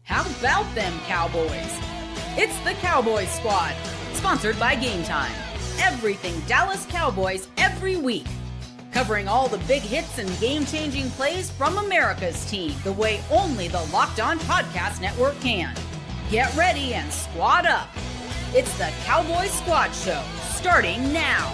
How about them Cowboys? It's the Cowboys Squad, sponsored by Game Time. Everything Dallas Cowboys every week. Covering all the big hits and game-changing plays from America's team, the way only the Locked On Podcast Network can. Get ready and squad up. It's the Cowboys Squad Show, starting now.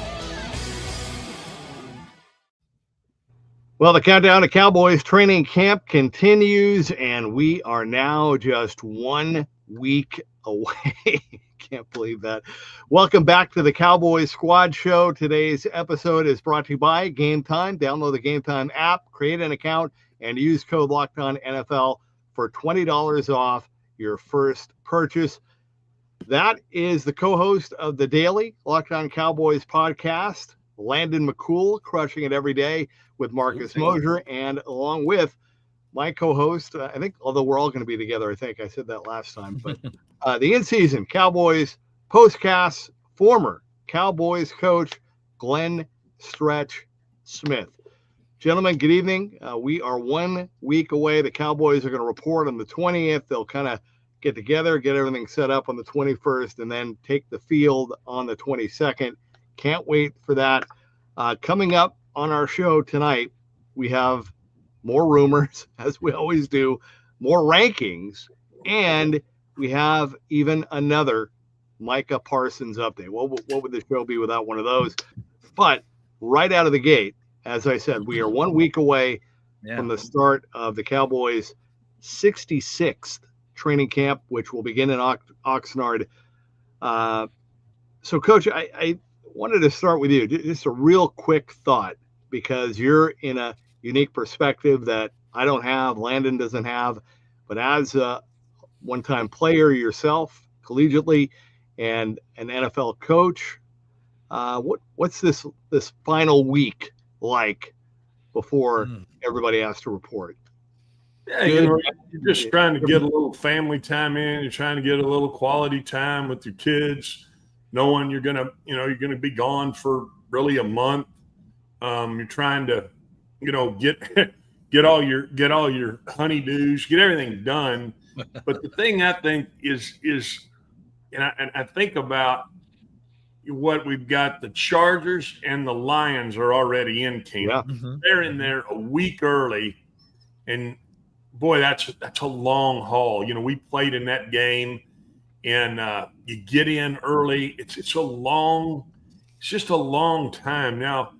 Well, the countdown to Cowboys Training Camp continues, and we are now just 1 week away. Can't believe that. Welcome back to the Cowboys Squad Show. Today's episode is brought to you by Game Time. Download the Game Time app, create an account, and use code LOCKEDONNFL for $20 off your first purchase. That is the co-host of the daily Locked On Cowboys podcast, Landon McCool, crushing it every day with Marcus Mosher, and along with my co-host, I think, although we're all going to be together, I think I said that last time, but the in-season Cowboys postcast, former Cowboys coach, Glenn Stretch Smith. Gentlemen, good evening. We are 1 week away. The Cowboys are going to report on the 20th. They'll kind of get together, get everything set up on the 21st, and then take the field on the 22nd. Can't wait for that. Coming up on our show tonight, we have more rumors, as we always do, more rankings, and we have even another Micah Parsons update. What would the show be without one of those? But right out of the gate, as I said, we are 1 week away from the start of the Cowboys' 66th training camp, which will begin in Oxnard. So, Coach, I wanted to start with you. Just a real quick thought, because you're in a unique perspective that I don't have, Landon doesn't have, but as a one-time player yourself, collegiately, and an NFL coach, what's this final week like before everybody has to report? Yeah, you're just trying to get a little family time in. You're trying to get a little quality time with your kids, knowing you're gonna be gone for really a month. You're trying to, get all your honeydews, get everything done. But the thing I think is, and I think about what we've got. The Chargers and the Lions are already in camp. Yeah. They're in there a week early, and boy, that's a long haul. We played in that game, and you get in early. It's just a long time now.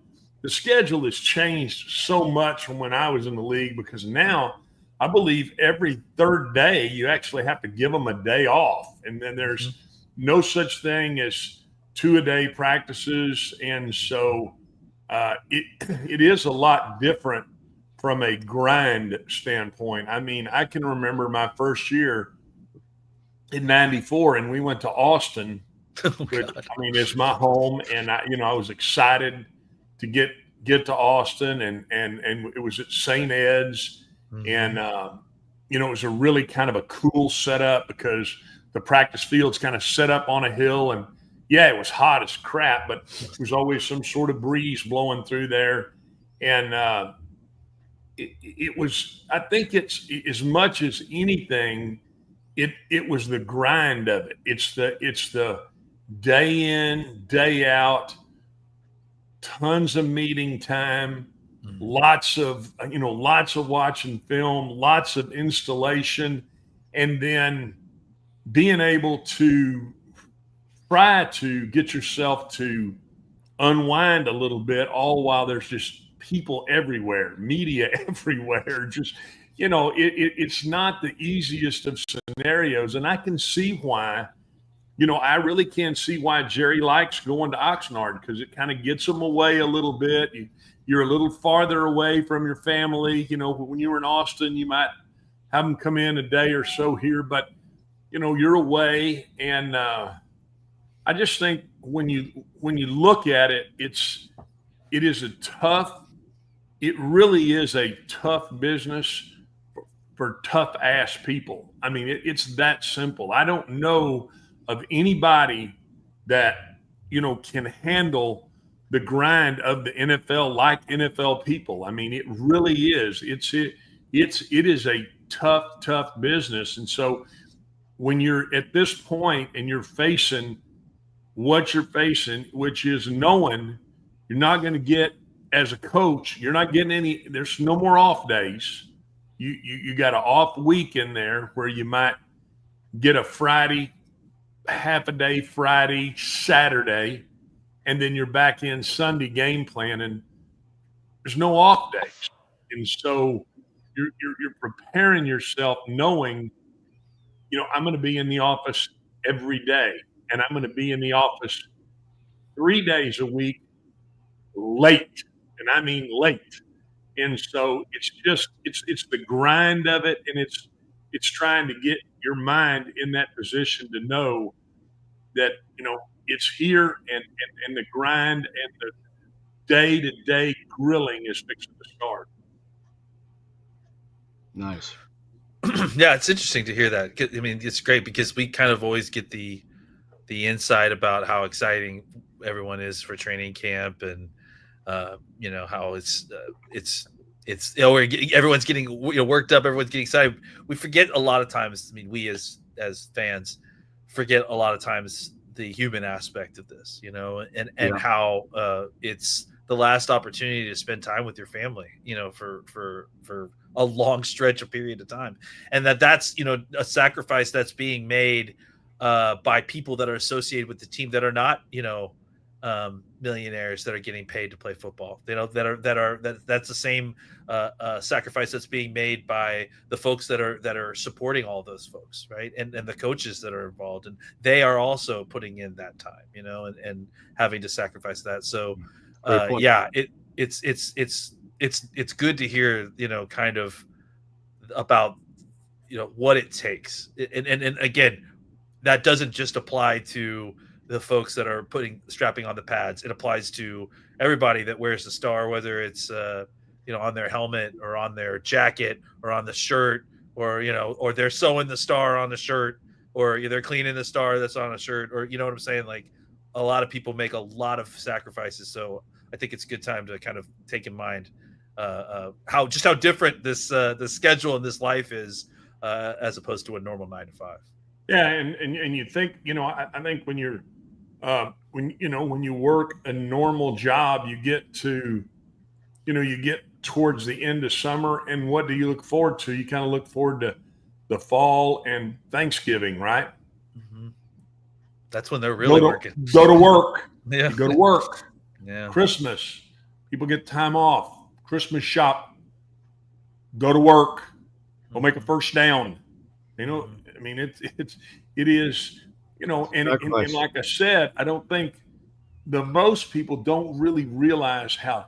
The schedule has changed so much from when I was in the league, because now I believe every third day you actually have to give them a day off. And then there's no such thing as two-a-day practices. And so it is a lot different from a grind standpoint. I mean, I can remember my first year in '94, and we went to Austin, which, I mean, it's my home. And I was excited to get to Austin, and it was at St. Ed's, and it was a really kind of a cool setup, because the practice field's kind of set up on a hill, and it was hot as crap, but there's always some sort of breeze blowing through there, and it was, I think it's, as much as anything, it was the grind of it. It's the day in, day out, tons of meeting time, lots of watching film, lots of installation, and then being able to try to get yourself to unwind a little bit, all while there's just people everywhere, media everywhere. Just, it's not the easiest of scenarios. And I can see why. I really can see why Jerry likes going to Oxnard, because it kind of gets them away a little bit. You're a little farther away from your family. When you were in Austin, you might have them come in a day or so here, but, you're away. And I just think when you look at it, it really is a tough business for tough ass people. I mean, it's that simple. I don't know of anybody that, can handle the grind of the NFL like NFL people. I mean, it really is. it is a tough business. And so when you're at this point and you're facing what you're facing, which is knowing you're not going to get, as a coach, you're not getting any, there's no more off days. You got an off week in there where you might get a Friday, half a day Friday, Saturday, and then you're back in Sunday game plan, and there's no off days. And so you're preparing yourself knowing, I'm going to be in the office every day, and I'm going to be in the office 3 days a week late, and I mean late. And so it's the grind of it, and it's trying to get your mind in that position to know that, it's here, and the grind and the day-to-day grilling is fixing to start. Nice. Yeah, it's interesting to hear that. I mean, it's great because we kind of always get the insight about how exciting everyone is for training camp, and how everyone's getting worked up, everyone's getting excited. We forget a lot of times. I mean, we as fans forget a lot of times the human aspect of this, and how it's the last opportunity to spend time with your family, for a long stretch of period of time, and that's a sacrifice that's being made by people that are associated with the team that are not millionaires that are getting paid to play football. That's the same sacrifice that's being made by the folks that are supporting all those folks, right? And the coaches that are involved, and they are also putting in that time, and having to sacrifice that. So it's good to hear, kind of about, what it takes. And again, that doesn't just apply to the folks that are strapping on the pads. It applies to everybody that wears the star, whether it's, on their helmet or on their jacket or on the shirt, or, or they're sewing the star on the shirt, or they're cleaning the star that's on a shirt, or, what I'm saying? Like, a lot of people make a lot of sacrifices. So I think it's a good time to kind of take in mind how different this schedule and this life is as opposed to a normal 9 to 5. Yeah, and you think, I think when you're when you work a normal job, you get to, you get towards the end of summer, and what do you look forward to? You kind of look forward to the fall and Thanksgiving, right? Mm-hmm. That's when they're really working. Go to work. Yeah. You go to work. Yeah. Christmas, people get time off. Christmas shop. Go to work. Go make a first down. I mean, it is, and like I said, I don't think most people don't really realize how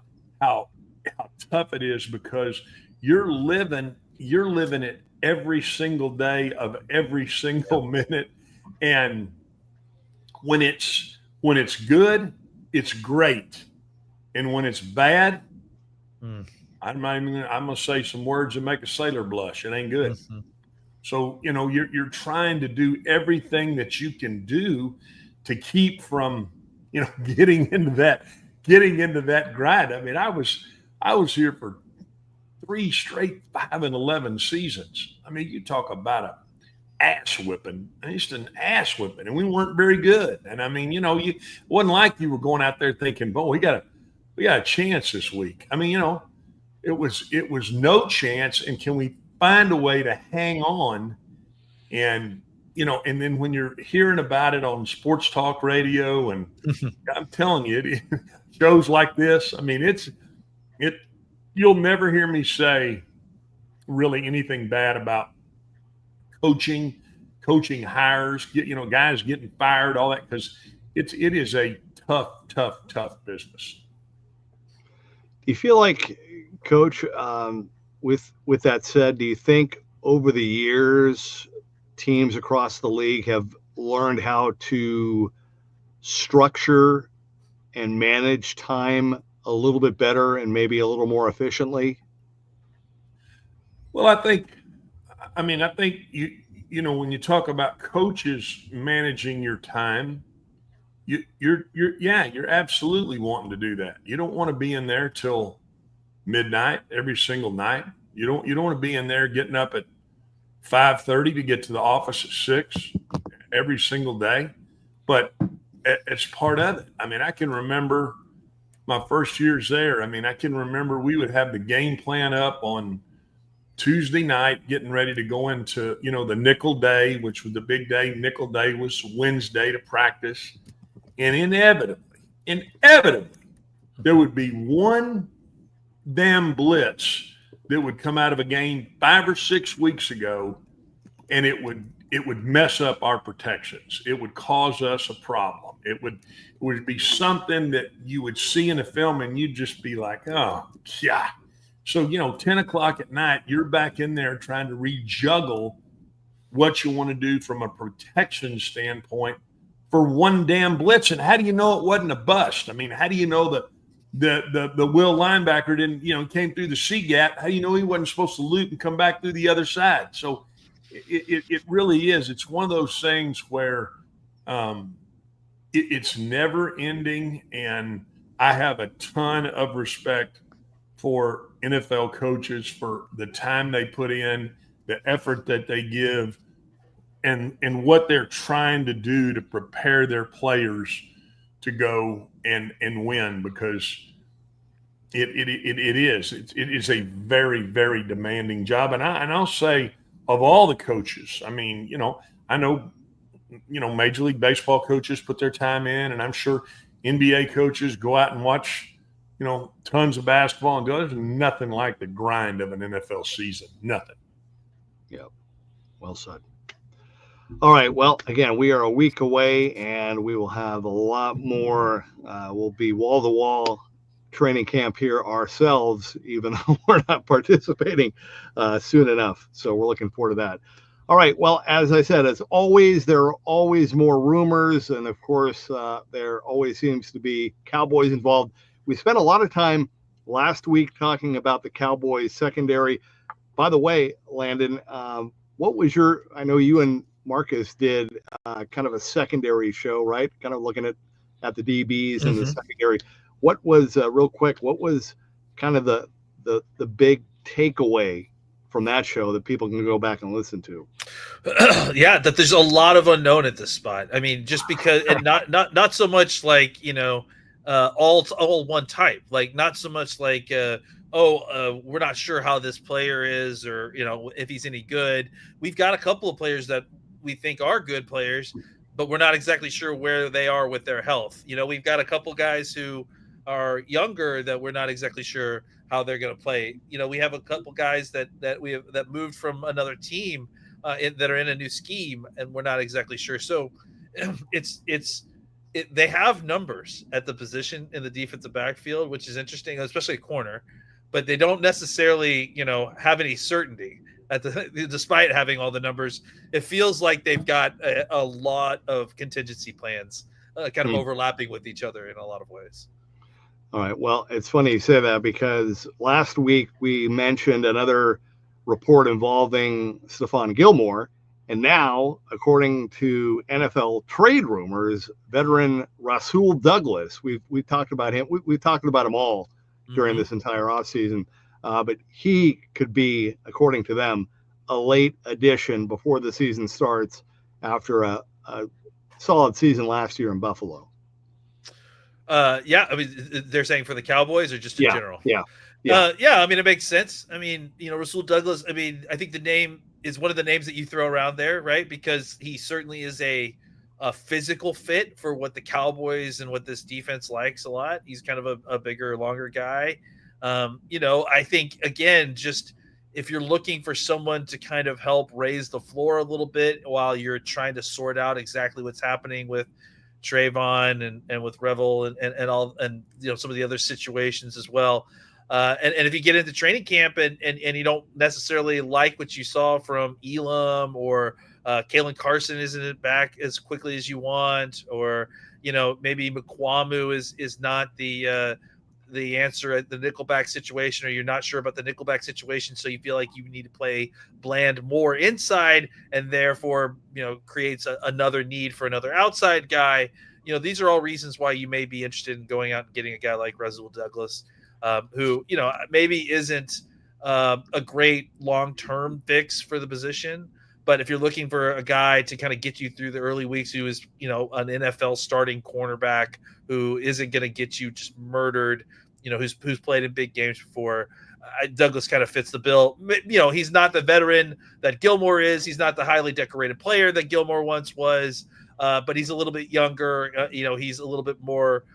tough it is, because you're living it every single day of every single minute. And when it's good, it's great. And when it's bad, I'm going to say some words that make a sailor blush. It ain't good. Mm-hmm. So, you're trying to do everything that you can do to keep from, getting into that grind. I mean, I was here for 3 straight 5-11 seasons. I mean, you talk about a ass whipping, just an ass whipping, and we weren't very good. And I mean, it wasn't like you were going out there thinking, "Boy, we got a chance this week." I mean, it was no chance. And can we find a way to hang on? And and then when you're hearing about it on sports talk radio, and I'm telling you, shows like this, I mean, you'll never hear me say really anything bad about coaching hires, guys getting fired, all that, because it is a tough business. Do you feel like, Coach, with that said, do you think over the years teams across the league have learned how to structure and manage time a little bit better and maybe a little more efficiently? Well, I think when you talk about coaches managing your time, you're absolutely wanting to do that. You don't want to be in there till midnight every single night. You don't want to be in there getting up at 5:30 to get to the office at 6 every single day, but it's part of it. I mean, I can remember my first years there. I mean, I can remember we would have the game plan up on Tuesday night, getting ready to go into, the nickel day, which was the big day. Nickel day was Wednesday to practice. And inevitably, there would be one damn blitz that would come out of a game 5 or 6 weeks ago, and it would mess up our protections. It would cause us a problem. It would be something that you would see in the film, and you'd just be like, oh, yeah. So, 10 o'clock at night, you're back in there trying to rejuggle what you want to do from a protection standpoint for one damn blitz. And how do you know it wasn't a bust? I mean, how do you know that the Will linebacker didn't, came through the C gap? How do you know he wasn't supposed to loop and come back through the other side? So it really is. It's one of those things where it's never ending. And I have a ton of respect for NFL coaches for the time they put in, the effort that they give, and what they're trying to do to prepare their players to go and win, because it is a very, very demanding job. And I'll say, of all the coaches, I mean, I know, Major League Baseball coaches put their time in, and I'm sure NBA coaches go out and watch, tons of basketball and there's nothing like the grind of an NFL season. Nothing. Yeah. Well said. All right. Well, again, we are a week away, and we will have a lot more. We'll be wall-to-wall training camp here ourselves, even though we're not participating soon enough. So we're looking forward to that. All right. Well, as I said, as always, there are always more rumors. And, of course, there always seems to be Cowboys involved. We spent a lot of time last week talking about the Cowboys secondary. By the way, Landon, what was I know you and Marcus did kind of a secondary show, right? Kind of looking at the DBs and the secondary. What was, real quick, what was kind of the big takeaway from that show that people can go back and listen to? Yeah, that there's a lot of unknown at this spot. I mean, just because, and not so much like, all one type, like not so much like, we're not sure how this player is, or, if he's any good. We've got a couple of players that we think are good players, but we're not exactly sure where they are with their health. We've got a couple guys who are younger that we're not exactly sure how they're going to play. We have a couple guys that moved from another team that are in a new scheme, and we're not exactly sure. So they have numbers at the position in the defensive backfield, which is interesting, especially a corner, but they don't necessarily, have any certainty despite having all the numbers. It feels like they've got a lot of contingency plans kind of overlapping with each other in a lot of ways. All right. Well, it's funny you say that, because last week we mentioned another report involving Stephon Gilmore. And now, according to NFL trade rumors, veteran Rasul Douglas, we've talked about him. We've talked about him all during this entire offseason. But he could be, according to them, a late addition before the season starts after a solid season last year in Buffalo. Yeah, I mean, they're saying for the Cowboys or just in general? Yeah. I mean, it makes sense. I mean, Rasul Douglas, I mean, I think the name is one of the names that you throw around there, right? Because he certainly is a physical fit for what the Cowboys and what this defense likes a lot. He's kind of a bigger, longer guy. I think, again, just if you're looking for someone to kind of help raise the floor a little bit while you're trying to sort out exactly what's happening with Trayvon and with Revel and all, and some of the other situations as well. And if you get into training camp and you don't necessarily like what you saw from Elam, or Kalen Carson isn't back as quickly as you want, or maybe McQuamu is not the answer at the nickelback situation, or you're not sure about the nickelback situation, so you feel like you need to play Bland more inside, and therefore creates another need for another outside guy. These are all reasons why you may be interested in going out and getting a guy like Rasul Douglas, who maybe isn't a great long-term fix for the position. But if you're looking for a guy to kind of get you through the early weeks, who is, an NFL starting cornerback who isn't going to get you just murdered, who's played in big games before, Douglas kind of fits the bill. He's not the veteran that Gilmore is. He's not the highly decorated player that Gilmore once was, but he's a little bit younger. He's a little bit more,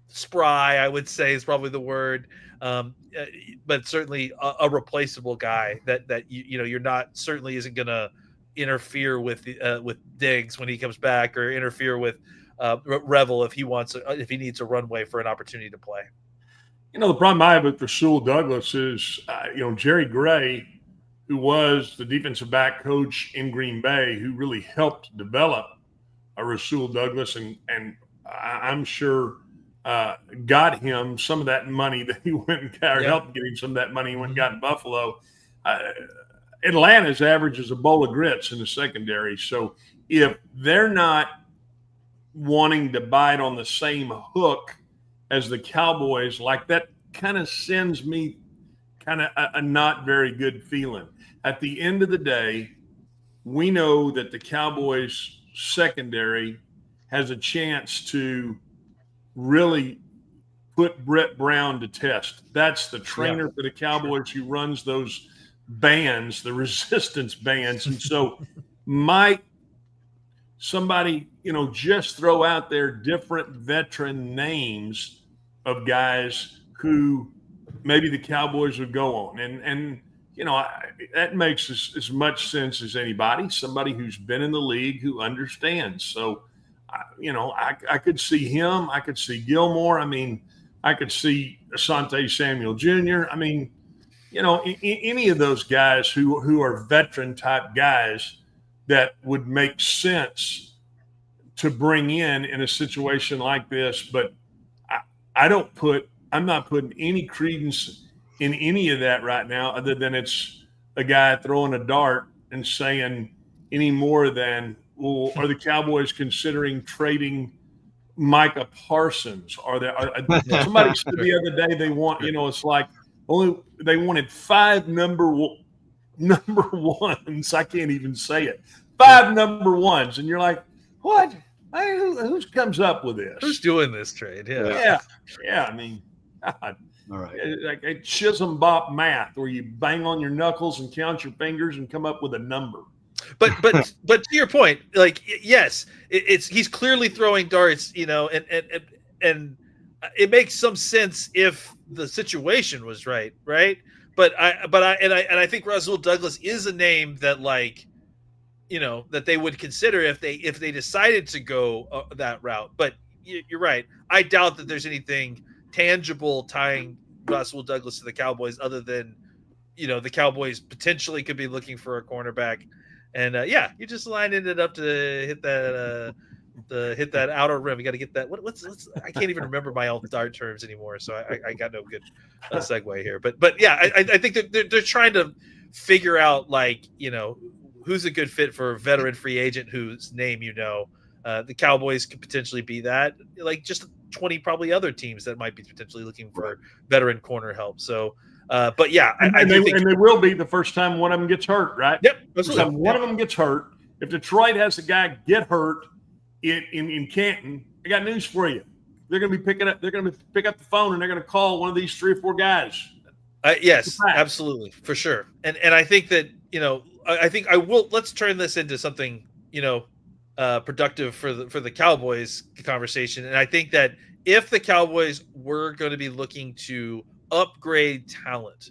spry, I would say is probably the word. But certainly a replaceable guy that you're not, certainly isn't going to interfere with Diggs when he comes back, or interfere with Revel if he needs a runway for an opportunity to play. The problem I have with Rasul Douglas is, Jerry Gray, who was the defensive back coach in Green Bay, who really helped develop Rasul Douglas, and I'm sure got him some of that money that he went and got, or helped get him some of that money he went and got in Buffalo. Atlanta's average is a bowl of grits in the secondary. So if they're not wanting to bite on the same hook as the Cowboys, like, that kind of sends me kind of a not very good feeling. At the end of the day, we know that the Cowboys secondary has a chance to really put Brett Brown to test. That's the trainer for the Cowboys who runs those bands, the resistance bands. And so might somebody, just throw out there different veteran names of guys who maybe the Cowboys would go on. And that makes as much sense as anybody, somebody who's been in the league, who understands. So, I could see him. I could see Gilmore. I mean, I could see Asante Samuel Jr. I mean, any of those guys who are veteran type guys that would make sense to bring in a situation like this. But I'm not putting any credence in any of that right now, other than it's a guy throwing a dart and saying any more than, well, are the Cowboys considering trading Micah Parsons? Somebody said the other day they want, it's like they wanted 5 number ones. I can't even say it. 5 number ones, and you're like, what? Who comes up with this? Who's doing this trade? Yeah. I mean, God. All right. Like a chisholm bop math, where you bang on your knuckles and count your fingers and come up with a number. But to your point, like, yes, he's clearly throwing darts, and it makes some sense if the situation was right. But I think Rasul Douglas is a name that, like, that they would consider if they decided to go that route. But you're right. I doubt that there's anything tangible tying Rasul Douglas to the Cowboys, other than, the Cowboys potentially could be looking for a cornerback. And you just lined it up to hit that outer rim. You got to get that. What's I can't even remember my own dart terms anymore, so I got no good segue here. But yeah, I think that they're trying to figure out, like, who's a good fit for a veteran free agent whose name the Cowboys could potentially be that, like, just 20 probably other teams that might be potentially looking for veteran corner help. So. But yeah, I think they will be the first time one of them gets hurt, right? Yep. First time one of them gets hurt. If Detroit has a guy get hurt in Canton, I got news for you. They're going to be picking up. They're going to pick up the phone and they're going to call one of these 3 or 4 guys. Yes, absolutely, for sure. And I think that, I think I will. Let's turn this into something, productive for the Cowboys conversation. And I think that if the Cowboys were going to be looking to upgrade talent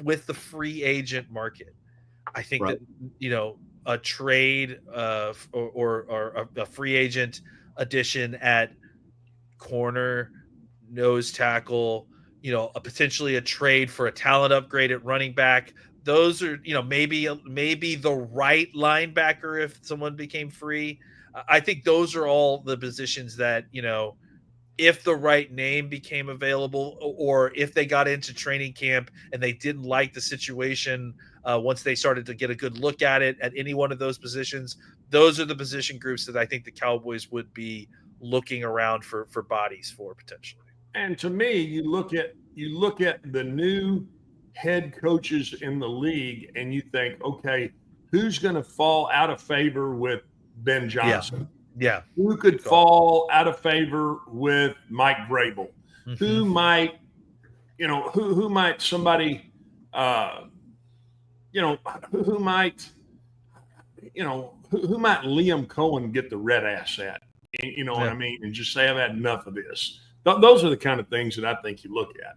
with the free agent market, I think that, a trade or a free agent addition at corner, nose tackle, potentially a trade for a talent upgrade at running back. Those are, maybe the right linebacker if someone became free. I think those are all the positions that, if the right name became available, or if they got into training camp and they didn't like the situation once they started to get a good look at it at any one of those positions, those are the position groups that I think the Cowboys would be looking around for bodies for potentially. And to me, you look at you look at the new head coaches in the league and you think, okay, who's going to fall out of favor with Ben Johnson? Yeah. Who could fall out of favor with Mike Vrabel? Mm-hmm. Who might, who might somebody, who might Liam Cohen get the red ass at? You know what I mean? And just say, I've had enough of this. Those are the kind of things that I think you look at.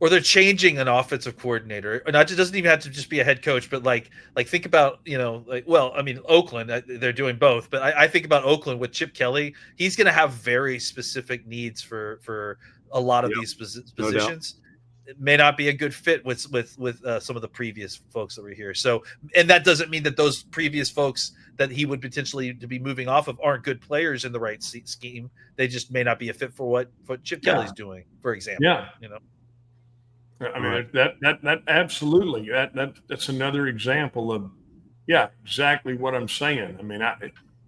Or they're changing an offensive coordinator. It doesn't even have to just be a head coach, but like think about, Oakland, they're doing both. But I think about Oakland with Chip Kelly. He's going to have very specific needs for a lot of these positions. No, it may not be a good fit with some of the previous folks that were here. So, and that doesn't mean that those previous folks that he would potentially to be moving off of aren't good players in the right scheme. They just may not be a fit for what Chip Kelly's doing, for example. Yeah. I mean, that absolutely, that's another example of, exactly what I'm saying. I mean,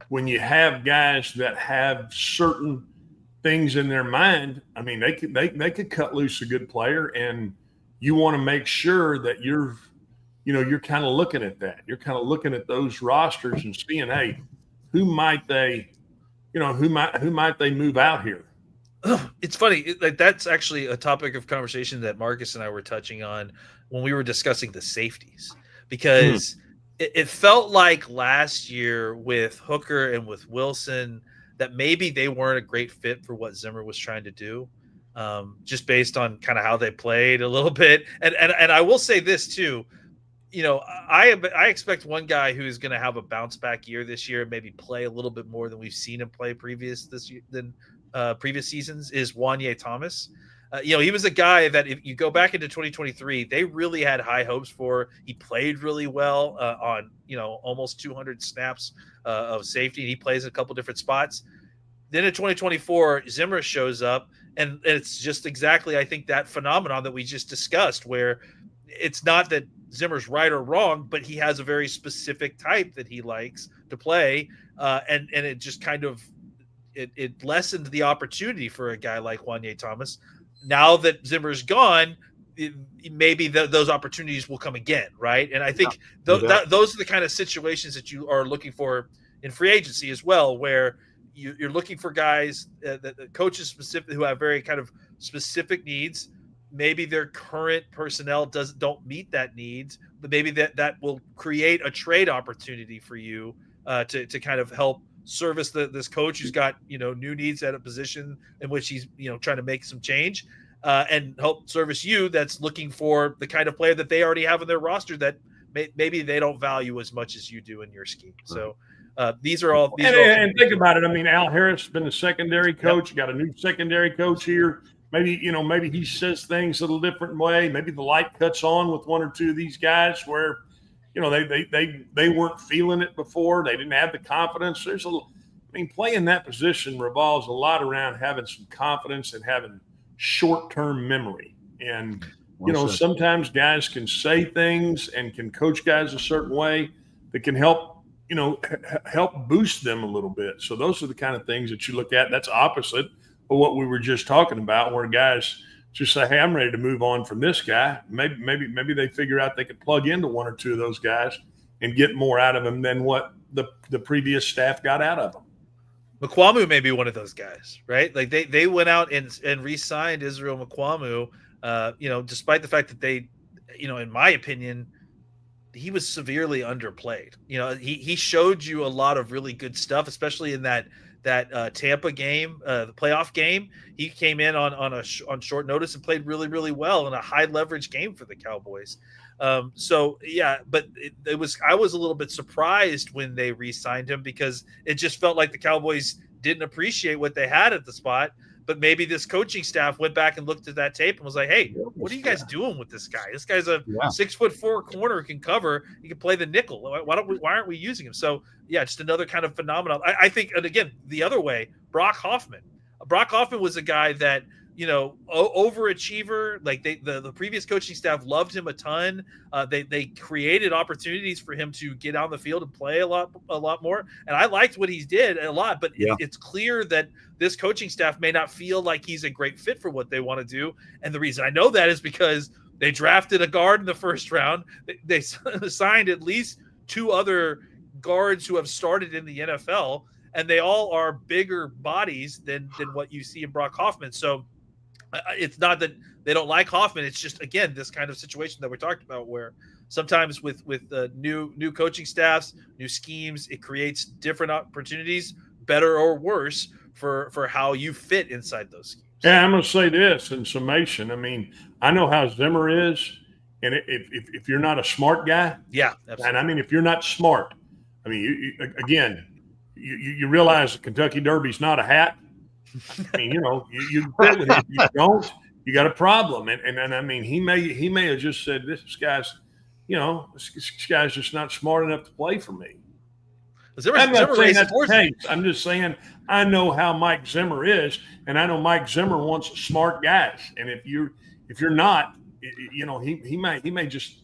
when you have guys that have certain things in their mind, I mean, they could cut loose a good player, and you want to make sure that you're kind of looking at that. You're kind of looking at those rosters and seeing, hey, who might they move out here? It's funny, like that's actually a topic of conversation that Marcus and I were touching on when we were discussing the safeties, because it felt like last year with Hooker and with Wilson that maybe they weren't a great fit for what Zimmer was trying to do, just based on kind of how they played a little bit. And I will say this too, I expect one guy who's going to have a bounce back year this year, maybe play a little bit more than we've seen him play previous seasons, is Wanye Thomas. He was a guy that if you go back into 2023, they really had high hopes for. He played really well on, almost 200 snaps of safety. And he plays a couple different spots. Then in 2024, Zimmer shows up, and it's just exactly, I think, that phenomenon that we just discussed, where it's not that Zimmer's right or wrong, but he has a very specific type that he likes to play. And it just kind of, it lessened the opportunity for a guy like Wanye Thomas. Now that Zimmer's gone, maybe those opportunities will come again, right? And I think those are the kind of situations that you are looking for in free agency as well, where you're looking for guys that coaches specifically who have very kind of specific needs. Maybe their current personnel don't meet that needs, but maybe that will create a trade opportunity for you to kind of help service this coach who's got new needs at a position in which he's trying to make some change, and help service you that's looking for the kind of player that they already have in their roster that maybe they don't value as much as you do in your scheme. So these are all and think about it. I mean, Al Harris has been the secondary coach. You got a new secondary coach here. Maybe he says things a little different way. Maybe the light cuts on with one or two of these guys where they weren't feeling it before. They didn't have the confidence. Playing that position revolves a lot around having some confidence and having short-term memory. And, sometimes guys can say things and can coach guys a certain way that can help boost them a little bit. So those are the kind of things that you look at. That's opposite of what we were just talking about, where guys just say, hey, I'm ready to move on from this guy. Maybe they figure out they could plug into one or two of those guys and get more out of them than what the previous staff got out of them. McCwamu may be one of those guys, right? Like they went out and re-signed Israel McCwamu, despite the fact that they, in my opinion, he was severely underplayed. He showed you a lot of really good stuff, especially in that Tampa game, the playoff game. He came in on short notice and played really, really well in a high leverage game for the Cowboys. But I was a little bit surprised when they re-signed him, because it just felt like the Cowboys didn't appreciate what they had at the spot. But maybe this coaching staff went back and looked at that tape and was like, hey, what are you guys doing with this guy? This guy's a 6'4" corner who can cover. He can play the nickel. Why aren't we using him? So, just another kind of phenomenon. I think, and again, the other way, Brock Hoffman. Brock Hoffman was a guy that overachiever. Like the previous coaching staff loved him a ton. They created opportunities for him to get on the field and play a lot more. And I liked what he did a lot, but it's clear that this coaching staff may not feel like he's a great fit for what they want to do. And the reason I know that is because they drafted a guard in the first round. They signed at least 2 other guards who have started in the NFL, and they all are bigger bodies than what you see in Brock Hoffman. So it's not that they don't like Hoffman. It's just, again, this kind of situation that we're talking about, where sometimes with new coaching staffs, new schemes, it creates different opportunities, better or worse, for how you fit inside those schemes. Yeah, I'm going to say this in summation. I mean, I know how Zimmer is, and if you're not a smart guy, absolutely. And I mean, if you're not smart, I mean, you realize the Kentucky Derby's not a hat. I mean, you don't, you got a problem. And I mean, he may have just said, this guy's just not smart enough to play for me. I'm not saying that's the case. I'm just saying I know how Mike Zimmer is, and I know Mike Zimmer wants smart guys. And if you're not, he may just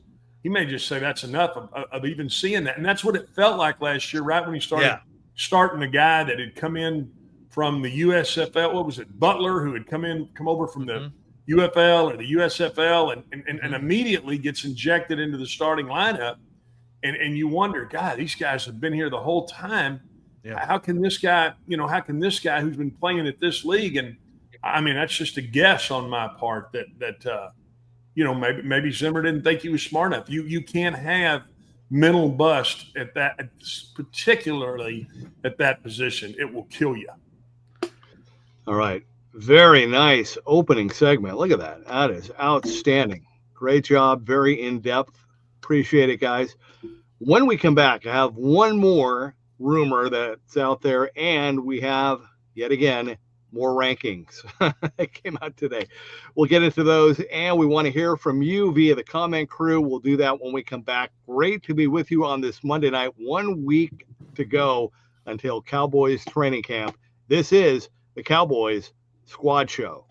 say that's enough of even seeing that. And that's what it felt like last year, right when he started starting a guy that had come in from the USFL. What was it, Butler, who had come over from the UFL or the USFL, and immediately gets injected into the starting lineup. And you wonder, God, these guys have been here the whole time. Yeah. How can this guy who's been playing at this league? And I mean, that's just a guess on my part that maybe Zimmer didn't think he was smart enough. You can't have mental bust particularly at that position. It will kill you. All right. Very nice opening segment. Look at that. That is outstanding. Great job. Very in-depth. Appreciate it, guys. When we come back, I have one more rumor that's out there, and we have, yet again, more rankings that came out today. We'll get into those, and we want to hear from you via the comment crew. We'll do that when we come back. Great to be with you on this Monday night. 1 week to go until Cowboys Training Camp. This is the Cowboys Squad Show.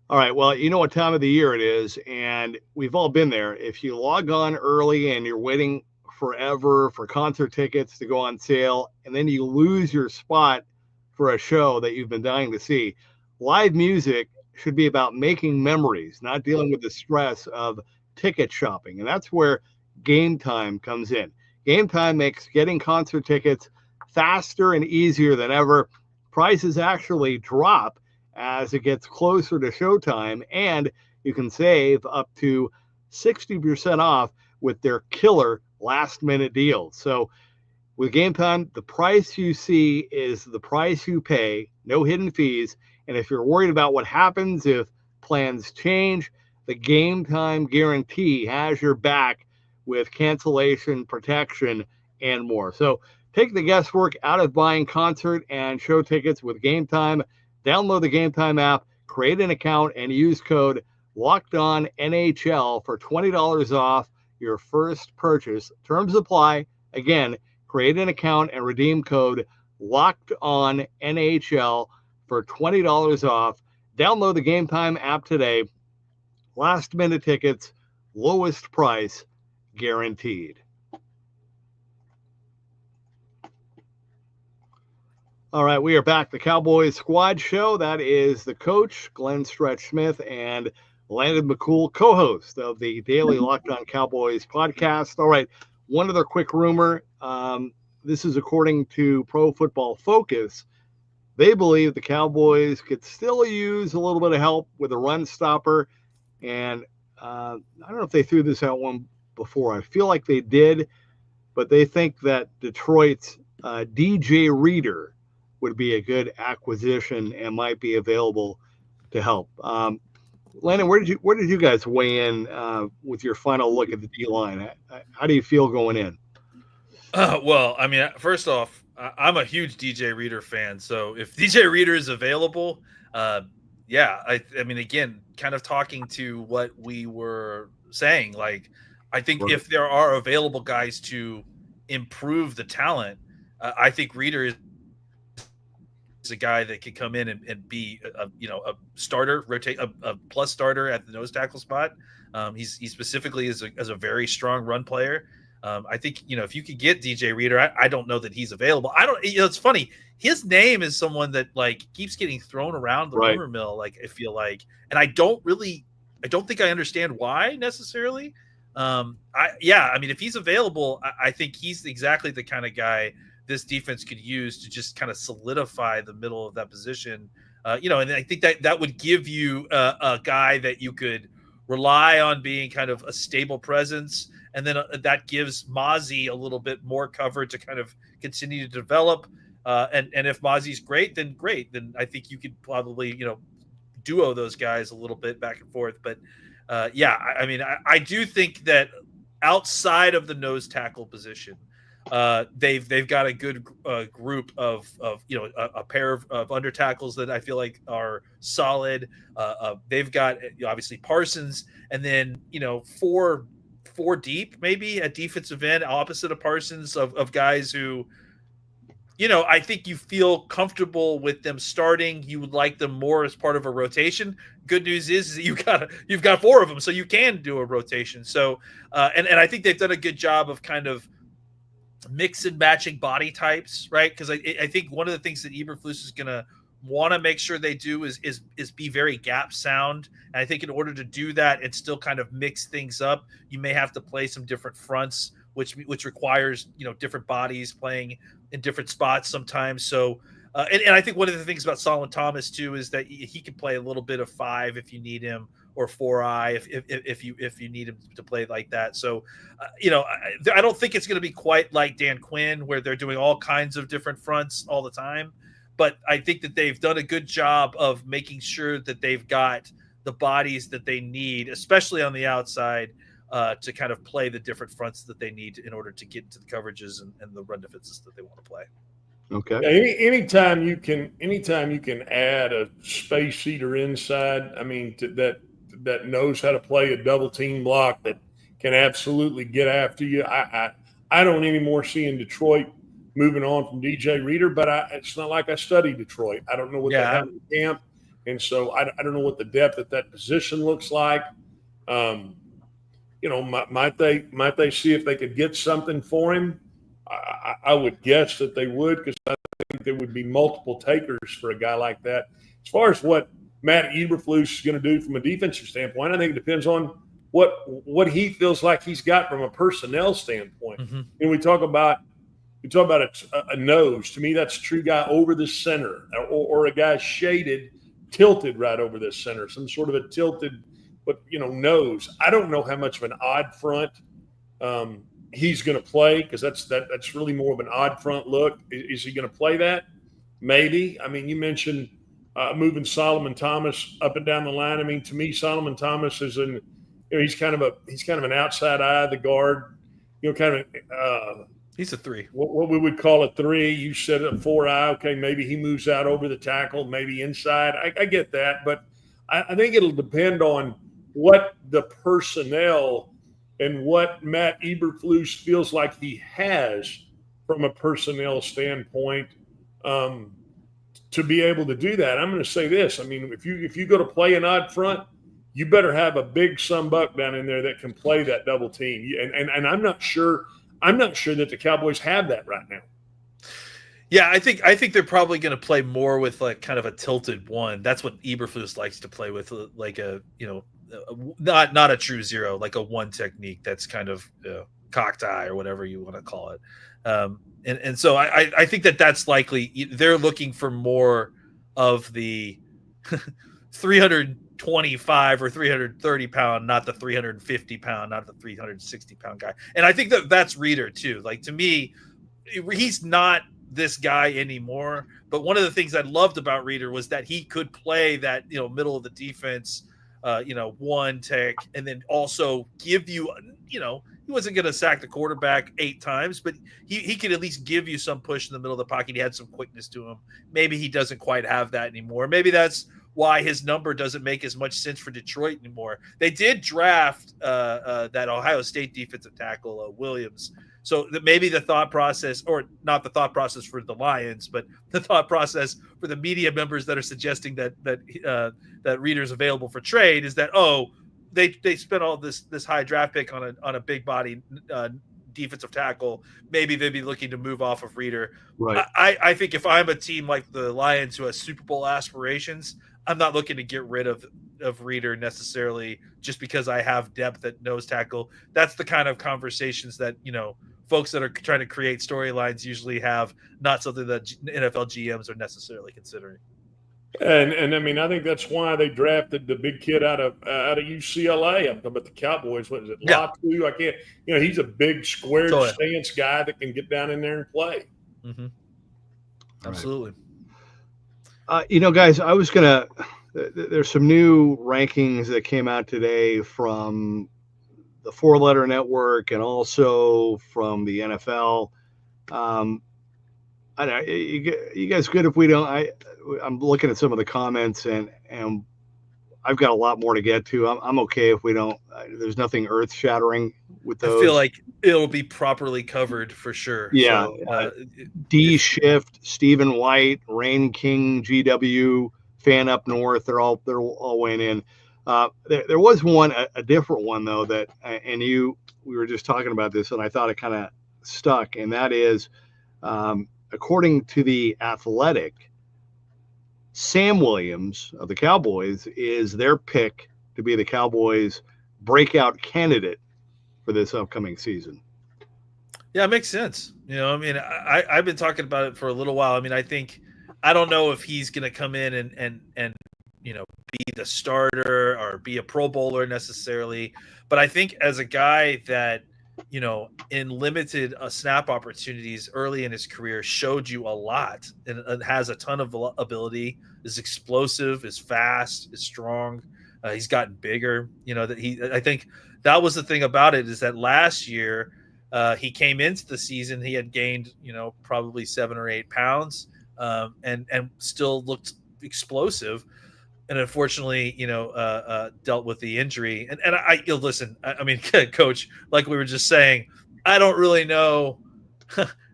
All right, well, you know what time of the year it is, and we've all been there. If you log on early and you're waiting forever for concert tickets to go on sale, and then you lose your spot for a show that you've been dying to see, live music should be about making memories, not dealing with the stress of ticket shopping. And that's where Game Time comes in. Game Time makes getting concert tickets faster and easier than ever. Prices actually drop as it gets closer to showtime, and you can save up to 60% off with their killer last-minute deals. So with Game Time, the price you see is the price you pay, no hidden fees. And if you're worried about what happens if plans change, the Game Time guarantee has your back with cancellation protection and more. So take the guesswork out of buying concert and show tickets with Game Time. Download the Game Time app, create an account, and use code LOCKEDONNHL for $20 off your first purchase. Terms apply. Again, create an account and redeem code LOCKEDONNHL for $20 off. Download the Game Time app today. Last minute tickets, lowest price guaranteed. All right, we are back. The Cowboys Squad Show. That is the coach, Glenn Stretch Smith, and Landon McCool, co-host of the Daily Locked On Cowboys podcast. All right, one other quick rumor. This is according to Pro Football Focus. They believe the Cowboys could still use a little bit of help with a run stopper. And I don't know if they threw this out one before. I feel like they did, but they think that Detroit's DJ Reader would be a good acquisition and might be available to help. Landon, where did you guys weigh in with your final look at the D-line? How do you feel going in? Well, I mean, first off, I'm a huge DJ Reader fan. So if DJ Reader is available, I mean, again, kind of talking to what we were saying, like, I think if there are available guys to improve the talent, I think Reader is a guy that could come in and be a starter, rotate a plus starter at the nose tackle spot. He specifically is a very strong run player. I think, if you could get DJ Reader, I don't know that he's available. It's funny. His name is someone that keeps getting thrown around the rumor mill. I feel like, and I don't think I understand why necessarily. If he's available, I think he's exactly the kind of guy this defense could use to just kind of solidify the middle of that position. And I think that would give you a guy that you could rely on being kind of a stable presence. And then that gives Mozzie a little bit more cover to kind of continue to develop. And if Mozzie's great. Then I think you could probably, duo those guys a little bit back and forth. But I do think that outside of the nose tackle position, they've got a good group of a pair of under tackles that I feel like are solid. They've got obviously Parsons, and then four deep maybe at defensive end opposite of Parsons of guys who I think you feel comfortable with them starting. You would like them more as part of a rotation. Good news is that you've got four of them, so you can do a rotation. So and I think they've done a good job of kind of mix and matching body types, right? Because I think one of the things that Eberflus is going to want to make sure they do is be very gap sound. And I think in order to do that and still kind of mix things up, you may have to play some different fronts, which requires different bodies playing in different spots sometimes. So and I think one of the things about Solomon Thomas too is that he can play a little bit of 5 if you need him, or 4-eye if you need him to play like that. So I don't think it's going to be quite like Dan Quinn where they're doing all kinds of different fronts all the time, but I think that they've done a good job of making sure that they've got the bodies that they need, especially on the outside, to kind of play the different fronts that they need in order to get into the coverages and the run defenses that they want to play. Okay. Yeah, anytime you can add a space eater inside, that knows how to play a double team block, that can absolutely get after you. I don't anymore see in Detroit moving on from DJ Reader, but it's not like I study Detroit. I don't know what they have in camp, and so I don't know what the depth at that position looks like. Might they see if they could get something for him? I would guess that they would, because I think there would be multiple takers for a guy like that. As far as what Matt Eberflus is going to do from a defensive standpoint, I think it depends on what he feels like he's got from a personnel standpoint. Mm-hmm. And we talk about a nose. To me, that's a true guy over the center, or a guy shaded, tilted right over the center, some sort of a tilted, but nose. I don't know how much of an odd front he's going to play, because that's really more of an odd front look. Is he going to play that? Maybe. You mentioned moving Solomon Thomas up and down the line. To me, Solomon Thomas is he's kind of an outside eye of the guard. He's a 3. What we would call a 3. You said a 4-eye. Okay, maybe he moves out over the tackle, maybe inside. I get that, but I think it'll depend on what the personnel and what Matt Eberflus feels like he has from a personnel standpoint to be able to do that. I'm going to say this. If you go to play an odd front, you better have a big sunbuck down in there that can play that double team. And I'm not sure that the Cowboys have that right now. Yeah, I think they're probably going to play more with kind of a tilted 1. That's what Eberflus likes to play with, not a true 0, like a 1 technique that's kind of cocked eye or whatever you want to call it. And so I think that's likely. They're looking for more of the 325 or 330 pound, not the 350 pound, not the 360 pound guy. And I think that's Reader too. To me, he's not this guy anymore. But one of the things I loved about Reader was that he could play that, middle of the defense, 1 tech, and then also give you, he wasn't going to sack the quarterback 8 times, but he could at least give you some push in the middle of the pocket. He had some quickness to him. Maybe he doesn't quite have that anymore. Maybe that's why his number doesn't make as much sense for Detroit anymore. They did draft that Ohio State defensive tackle, Williams. So that maybe the thought process, or not the thought process for the Lions, but the thought process for the media members that are suggesting that Reader's available for trade is that, they spent all this high draft pick on a big body defensive tackle. Maybe they'd be looking to move off of Reader. Right. I think if I'm a team like the Lions who has Super Bowl aspirations, I'm not looking to get rid of Reader necessarily just because I have depth at nose tackle. That's the kind of conversations that, folks that are trying to create storylines usually have, not something that NFL GMs are necessarily considering. And I mean, I think that's why they drafted the big kid out of UCLA. I'm talking about the Cowboys. What is it? Yeah. Latu? I can't. He's a big squared stance guy that can get down in there and play. Mm-hmm. Absolutely. Guys, I was gonna. There's some new rankings that came out today from the Four Letter Network and also from the NFL. I don't know, you guys good if we don't? I'm looking at some of the comments and I've got a lot more to get to. I'm okay if we don't. There's nothing earth shattering with those. I feel like it'll be properly covered for sure. Yeah. So, D Shift, Stephen White, Rain King, GW, Fan Up North. They're all weighing in. There was a different one though that, and we were just talking about this, and I thought it kind of stuck, and that is, according to The Athletic, Sam Williams of the Cowboys is their pick to be the Cowboys' breakout candidate for this upcoming season. Yeah, it makes sense. I've been talking about it for a little while. I don't know if he's going to come in and be the starter or be a Pro Bowler necessarily, but I think as a guy that, in limited snap opportunities early in his career, showed you a lot and has a ton of ability, is explosive, is fast, is strong. He's gotten bigger. I think that was the thing about it, is that last year he came into the season, he had gained, probably 7 or 8 pounds and still looked explosive. And unfortunately, dealt with the injury. And listen, Coach, like we were just saying, I don't really know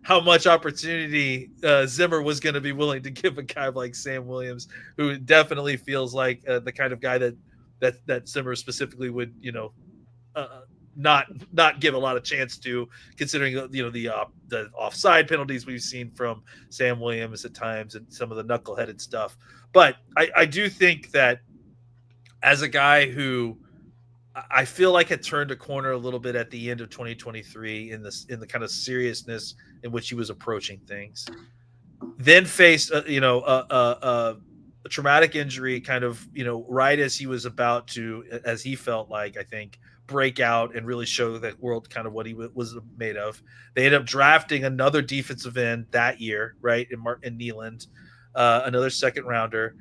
how much opportunity Zimmer was going to be willing to give a guy like Sam Williams, who definitely feels like the kind of guy that Zimmer specifically would, not give a lot of chance to, considering the offside penalties we've seen from Sam Williams at times and some of the knuckleheaded stuff. But I do think that as a guy who I feel like had turned a corner a little bit at the end of 2023 in the kind of seriousness in which he was approaching things, then faced a traumatic injury kind of right as he was about to, as he felt like, I think, break out and really show the world kind of what he was made of. They ended up drafting another defensive end that year, right, in Nealand, another second rounder.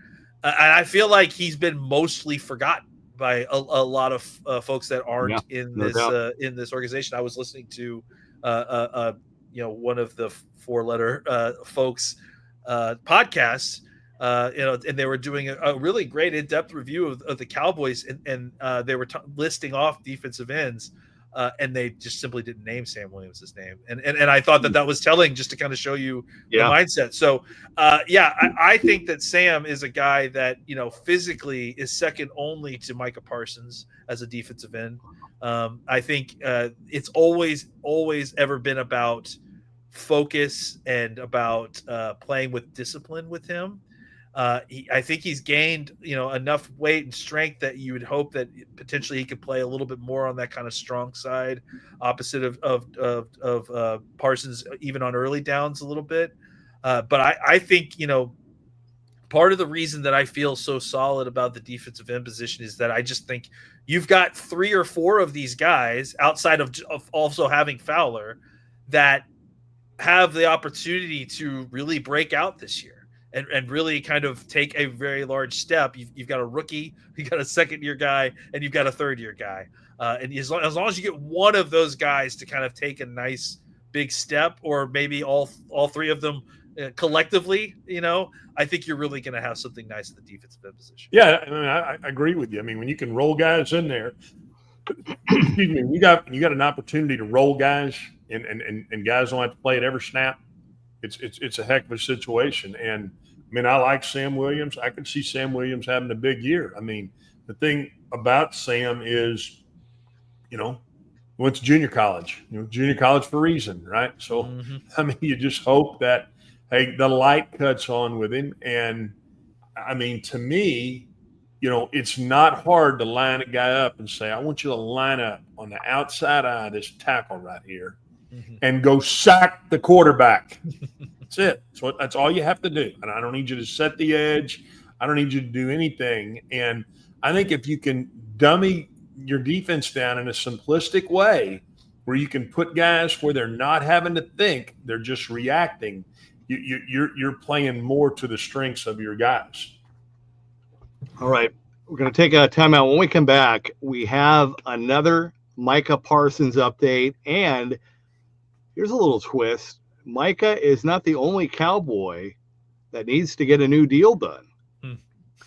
And I feel like he's been mostly forgotten by a lot of folks that aren't in this organization. I was listening to one of the Four Letter folks podcasts, and they were doing a really great in-depth review of the Cowboys, and they were listing off defensive ends, and they just simply didn't name Sam Williams' name. And I thought that was telling, just to kind of show you the mindset. So, I think that Sam is a guy that, physically is second only to Micah Parsons as a defensive end. I think it's always ever been about focus and about playing with discipline with him. I think he's gained, enough weight and strength that you would hope that potentially he could play a little bit more on that kind of strong side, opposite of Parsons, even on early downs a little bit. But I think, part of the reason that I feel so solid about the defensive end position is that I just think you've got 3 or 4 of these guys outside of also having Fowler that have the opportunity to really break out this year. And really kind of take a very large step. You've got a rookie, you've got a second-year guy, and you've got a third-year guy. And as long as you get one of those guys to kind of take a nice big step, or maybe all 3 of them collectively, I think you're really going to have something nice at the defensive end position. Yeah, I agree with you. I mean, when you can roll guys in there, excuse me, you got an opportunity to roll guys and guys don't have to play it every snap, it's a heck of a situation. And I mean, I like Sam Williams. I could see Sam Williams having a big year. I mean, the thing about Sam is, went to junior college, junior college for a reason, right? So, I mean, you just hope that, hey, the light cuts on with him. And I mean, to me, it's not hard to line a guy up and say, I want you to line up on the outside eye of this tackle right here and go sack the quarterback. That's it. So that's all you have to do. And I don't need you to set the edge. I don't need you to do anything. And I think if you can dummy your defense down in a simplistic way where you can put guys where they're not having to think, they're just reacting, you're playing more to the strengths of your guys. All right. We're going to take a timeout. When we come back, we have another Micah Parsons update. And here's a little twist. Micah is not the only Cowboy that needs to get a new deal done.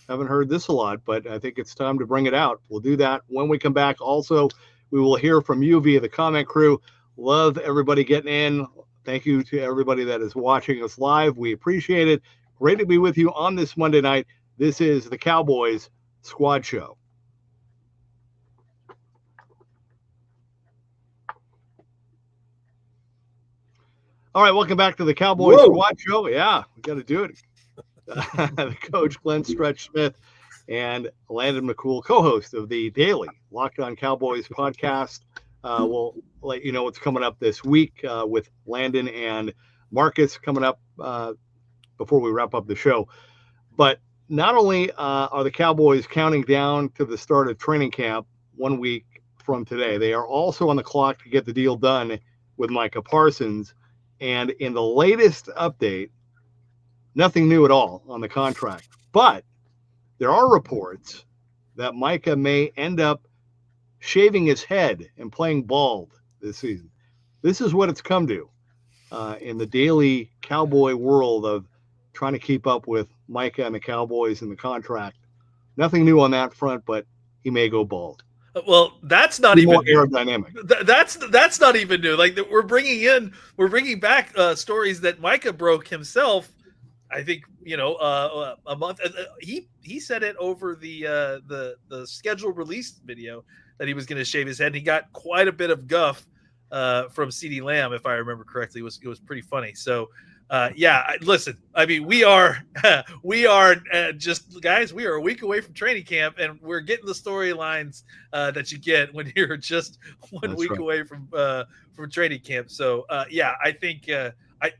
Haven't heard this a lot, but I think it's time to bring it out. We'll do that when we come back. Also, we will hear from you via the comment crew. Love everybody getting in. Thank you to everybody that is watching us live. We appreciate it. Great to be with you on this Monday night. This is the Cowboys Squad Show. All right, welcome back to the Cowboys Squad Show. Yeah, we got to do it. The coach, Glenn Stretch Smith, and Landon McCool, co-host of the daily Locked On Cowboys podcast. We'll let you know what's coming up this week with Landon and Marcus coming up before we wrap up the show. But not only are the Cowboys counting down to the start of training camp 1 week from today, they are also on the clock to get the deal done with Micah Parsons. And in the latest update, nothing new at all on the contract. But there are reports that Micah may end up shaving his head and playing bald this season. This is what it's come to in the daily Cowboy world of trying to keep up with Micah and the Cowboys and the contract. Nothing new on that front, but he may go bald. Well, that's not even aerodynamic. That's not even new. Like we're bringing back stories that Micah broke himself. I think a month. He said it over the scheduled release video that he was going to shave his head. And he got quite a bit of guff from CeeDee Lamb, if I remember correctly. It was pretty funny. So listen. I mean, we are just guys. We are a week away from training camp, and we're getting the storylines that you get when you're just one week away from training camp. So I think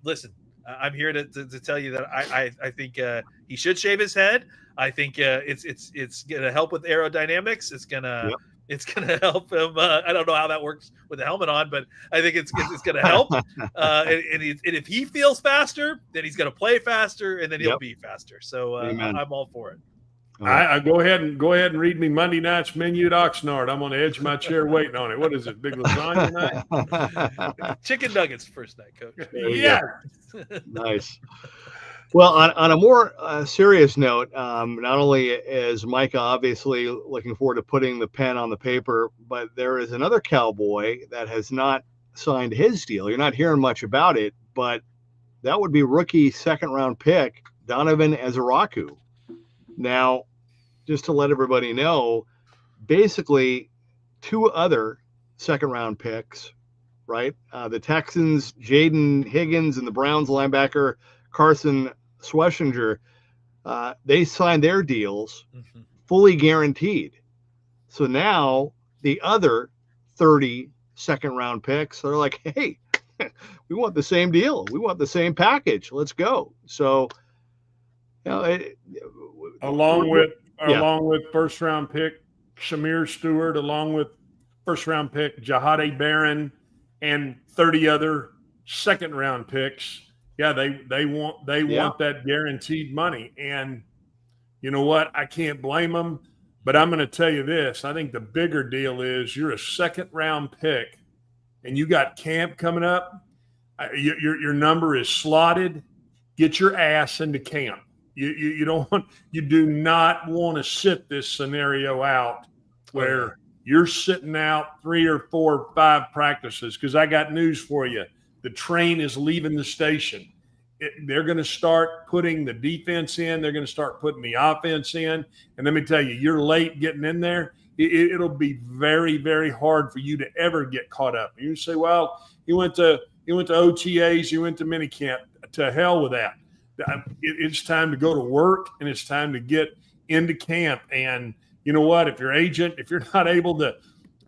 listen. I'm here to tell you that I think he should shave his head. I think it's gonna help with aerodynamics. It's gonna help him. I don't know how that works with the helmet on, but I think it's gonna help. And if he feels faster, then he's gonna play faster, and then he'll be faster. So I'm all for it. I go ahead and read me Monday night's menu at Oxnard. I'm on the edge of my chair waiting on it. What is it? Big lasagna night? Chicken nuggets first night, Coach. Yeah. Nice. Well, on a more serious note, not only is Micah obviously looking forward to putting the pen on the paper, but there is another Cowboy that has not signed his deal. You're not hearing much about it, but that would be rookie second-round pick Donovan Ezeraku. Now, just to let everybody know, basically two other second-round picks, right? The Texans, Jaden Higgins, and the Browns linebacker Carson Schwessinger, they signed their deals fully guaranteed. So now the other 30 second-round picks are like, hey, we want the same deal. We want the same package. Let's go. So, along with first round pick Shamir Stewart, along with first round pick Jahade Barron, and 30 other second round picks. Yeah, they want that guaranteed money. And you know what? I can't blame them. But I'm going to tell you this. I think the bigger deal is you're a second round pick and you got camp coming up. Your number is slotted. Get your ass into camp. You do not want to sit this scenario out where you're sitting out 3 or 4 or 5 practices, because I got news for you. The train is leaving the station. They're going to start putting the defense in. They're going to start putting the offense in. And let me tell you, you're late getting in there. It'll be very, very hard for you to ever get caught up. You say, well, you went to OTAs, you went to minicamp. To hell with that. It's time to go to work, and it's time to get into camp. And you know what? If you're not able to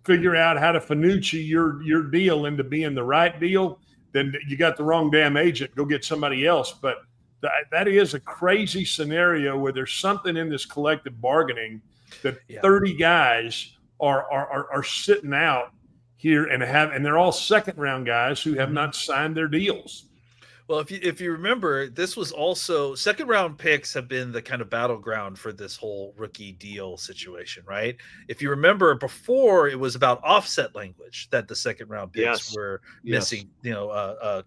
figure out how to Fanucci your deal into being the right deal, then you got the wrong damn agent. Go get somebody else. But that is a crazy scenario where there's something in this collective bargaining that 30 guys are sitting out here and they're all second round guys who have not signed their deals. Well, if you remember, this was also second round picks have been the kind of battleground for this whole rookie deal situation, right? If you remember, before it was about offset language that the second round picks were missing,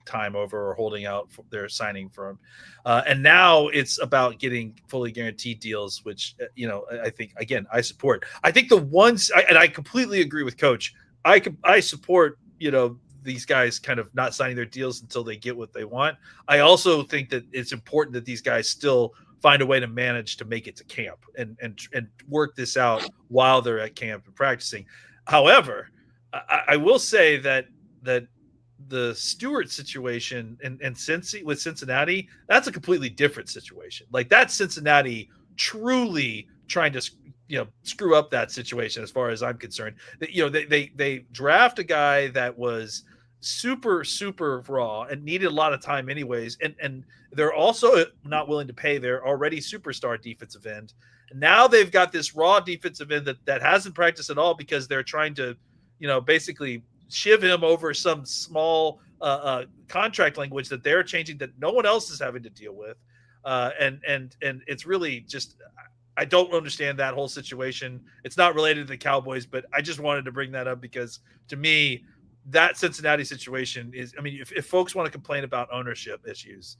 time over or holding out for their signing firm, and now it's about getting fully guaranteed deals, which I think again I support. I think the ones and I completely agree with Coach. I support these guys kind of not signing their deals until they get what they want. I also think that it's important that these guys still find a way to manage to make it to camp and work this out while they're at camp and practicing. However, I will say that the Stewart situation and Cincy with Cincinnati, that's a completely different situation. Like that's Cincinnati truly trying to screw up that situation as far as I'm concerned. They draft a guy that was super, super raw and needed a lot of time anyways. And they're also not willing to pay their already superstar defensive end. And now they've got this raw defensive end that hasn't practiced at all because they're trying to, basically shiv him over some small contract language that they're changing that no one else is having to deal with. And it's really just, I don't understand that whole situation. It's not related to the Cowboys, but I just wanted to bring that up because to me, that Cincinnati situation is, if folks want to complain about ownership issues,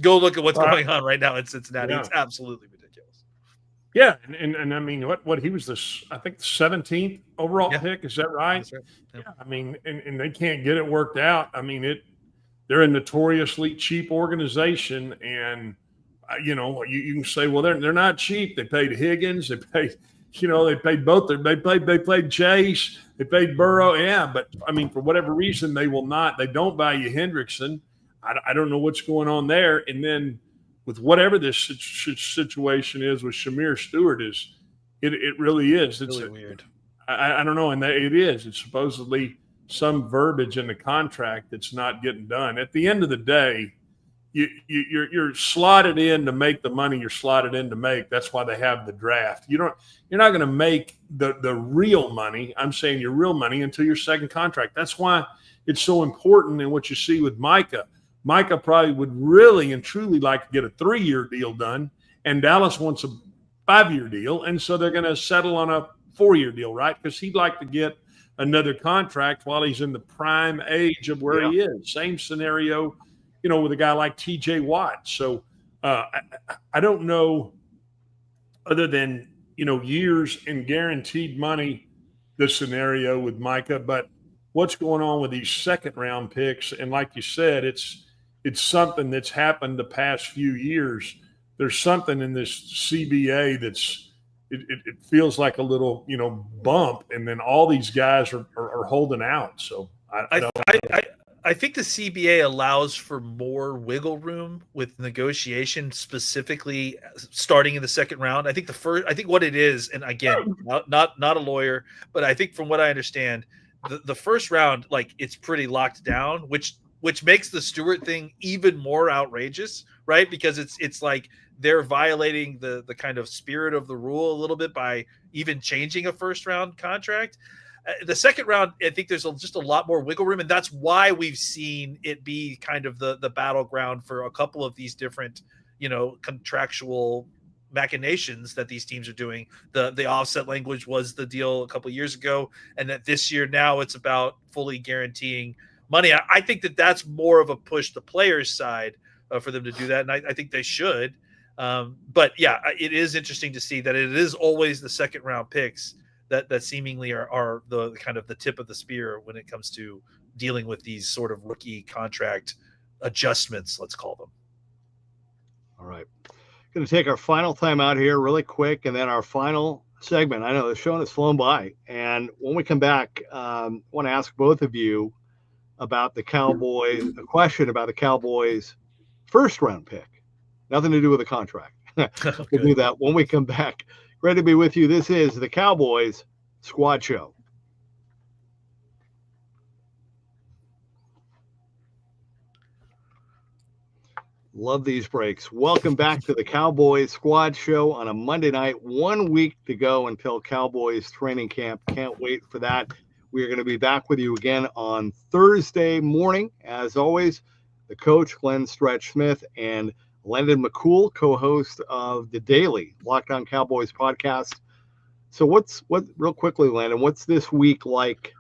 go look at what's going on right now in Cincinnati. Yeah. It's absolutely ridiculous. Yeah. And what he was I think the 17th overall pick. Is that right? That's right. Yeah. And they can't get it worked out. They're a notoriously cheap organization, and you can say, well, they're not cheap. They paid Higgins. They paid, they paid both. They played Chase. They paid Burrow. Yeah, but for whatever reason, they will not. They don't value Hendrickson. I don't know what's going on there. And then with whatever this situation is with Shamir Stewart it really is. It's really weird. I don't know, and it is. It's supposedly some verbiage in the contract that's not getting done. At the end of the day, you're slotted in to make the money you're slotted in to make. That's why they have the draft. You're not going to make the real money. I'm saying your real money until your second contract. That's why it's so important. And what you see with Micah probably would really and truly like to get a 3-year deal done, and Dallas wants a 5-year deal, and so they're going to settle on a 4-year deal, right? Because he'd like to get another contract while he's in the prime age of where he is. Same scenario, with a guy like TJ Watt. So I don't know, other than, years and guaranteed money, the scenario with Micah, but what's going on with these second round picks. And like you said, it's something that's happened the past few years. There's something in this CBA it feels like a little, bump. And then all these guys are holding out. So I think the CBA allows for more wiggle room with negotiation, specifically starting in the second round. I think what it is, and again, not a lawyer, but I think from what I understand, the first round, like it's pretty locked down, which makes the Stewart thing even more outrageous, right? Because it's like they're violating the kind of spirit of the rule a little bit by even changing a first round contract. The second round, I think there's just a lot more wiggle room, and that's why we've seen it be kind of the battleground for a couple of these different, contractual machinations that these teams are doing. The offset language was the deal a couple of years ago, and that this year now it's about fully guaranteeing money. I think that's more of a push the players' side for them to do that, and I think they should. But yeah, it is interesting to see that it is always the second round picks that seemingly are the kind of the tip of the spear when it comes to dealing with these sort of rookie contract adjustments, let's call them. All right. Going to take our final time out here really quick, and then our final segment. I know the show has flown by, and when we come back, I want to ask both of you about the Cowboys, a question about the Cowboys' first-round pick. Nothing to do with the contract. We'll do that when we come back. Great to be with you. This is the Cowboys Squad Show. Love these breaks. Welcome back to the Cowboys Squad Show on a Monday night. 1 week to go until Cowboys Training Camp. Can't wait for that. We are going to be back with you again on Thursday morning. As always, the coach, Glenn Stretch Smith, and Landon McCool, co-host of the daily Locked On Cowboys podcast. So real quickly, Landon, what's this week like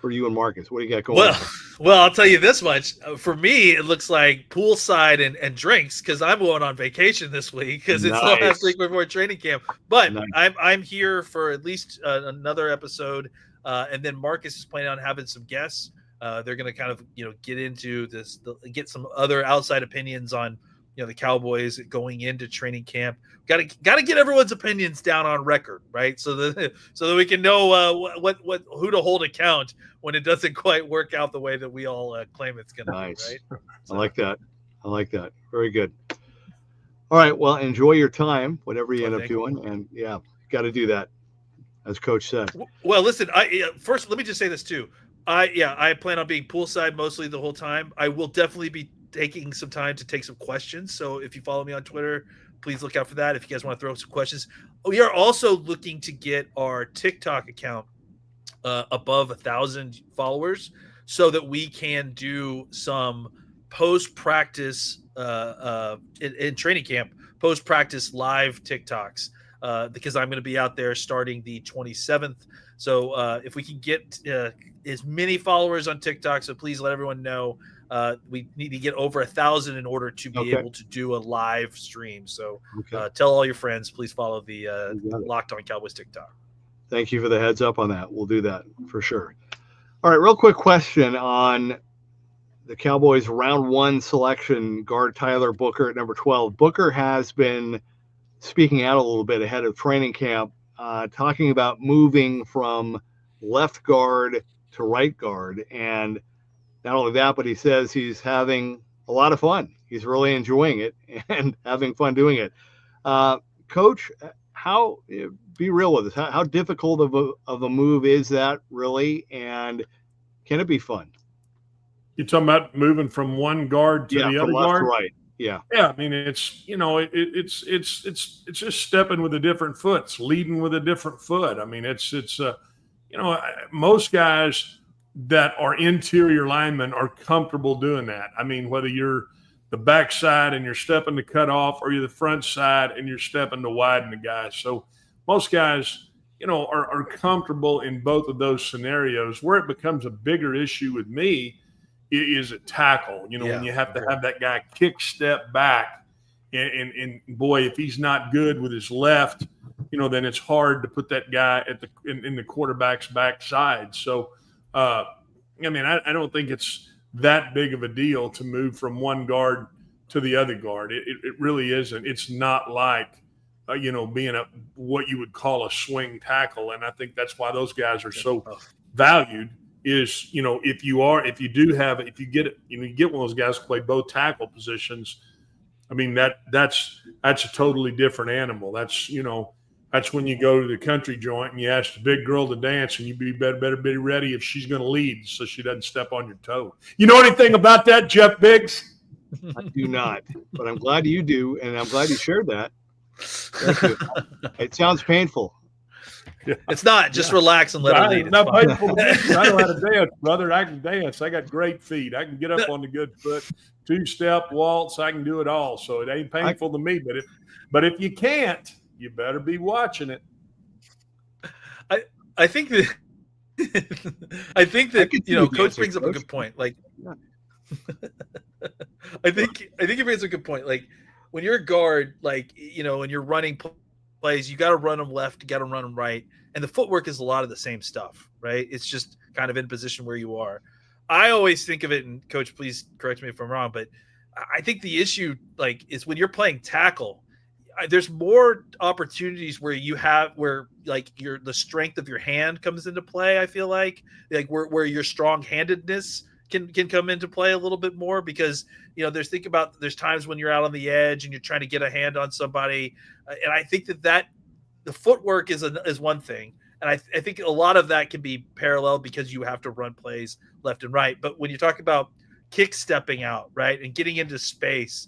for you and Marcus? What do you got going on? Well, I'll tell you this much. For me, it looks like poolside and drinks because I'm going on vacation this week because it's the last week before training camp. But I'm here for at least another episode, and then Marcus is planning on having some guests. They're going to kind of get into this, get some other outside opinions on the Cowboys going into training camp. Got to get everyone's opinions down on record, right? So that we can know who to hold account when it doesn't quite work out the way that we all claim it's going to be, right? So. I like that. Very good. All right. Well, enjoy your time, whatever you end up doing, and got to do that, as Coach said. Well, listen. First, let me just say this too. I plan on being poolside mostly the whole time. I will definitely be taking some time to take some questions. So if you follow me on Twitter, please look out for that. If you guys want to throw some questions, we are also looking to get our TikTok account above 1,000 followers so that we can do some post-practice in training camp, post-practice live TikToks because I'm going to be out there starting the 27th. So if we can get as many followers on TikTok, so please let everyone know. We need to get over 1,000 in order to be able to do a live stream. So tell all your friends, please follow the Locked On Cowboys TikTok. Thank you for the heads up on that. We'll do that for sure. All right, real quick question on the Cowboys round 1 selection, guard Tyler Booker at number 12. Booker has been speaking out a little bit ahead of training camp, talking about moving from left guard to right guard. And not only that, but he says he's having a lot of fun. He's really enjoying it and having fun doing it. Coach, be real with us. How difficult of a move is that really? And can it be fun? You're talking about moving from one guard to the other guard? Right. Yeah. Yeah. I mean, it's just stepping with a different foot. It's leading with a different foot. I mean, most guys that are interior linemen are comfortable doing that. I mean, whether you're the backside and you're stepping to cut off, or you're the front side and you're stepping to widen the guy. So most guys, are comfortable in both of those scenarios. Where it becomes a bigger issue with me is a tackle. When you have to have that guy kick step back, and boy, if he's not good with his left, then it's hard to put that guy in the quarterback's backside. So, I don't think it's that big of a deal to move from one guard to the other guard. It really isn't. It's not like, being what you would call a swing tackle. And I think that's why those guys are so valued is, if you get one of those guys who play both tackle positions, I mean, that's a totally different animal. That's when you go to the country joint and you ask the big girl to dance, and you better be ready if she's going to lead so she doesn't step on your toe. You know anything about that, Jeff Biggs? I do not, but I'm glad you do, and I'm glad you shared that. Thank you. It sounds painful. Yeah. It's not. Just relax and let her lead. It's not painful. I know how to dance, brother. I can dance. I got great feet. I can get up on the good foot, 2-step, waltz. I can do it all. So it ain't painful to me. But if you can't, you better be watching it. I think that Coach brings up a good point. Like, I think he brings up a good point. Like, when you're a guard, like, when you're running plays, you got to run them left, you got to run them right. And the footwork is a lot of the same stuff, right? It's just kind of in position where you are. I always think of it, and Coach, please correct me if I'm wrong, but I think the issue is when you're playing tackle, there's more opportunities where the strength of your hand comes into play. I feel like where your strong-handedness can come into play a little bit more, because there's times when you're out on the edge and you're trying to get a hand on somebody, and I think that the footwork is one thing, and I think a lot of that can be parallel because you have to run plays left and right. But when you talk about kick stepping out, right, and getting into space,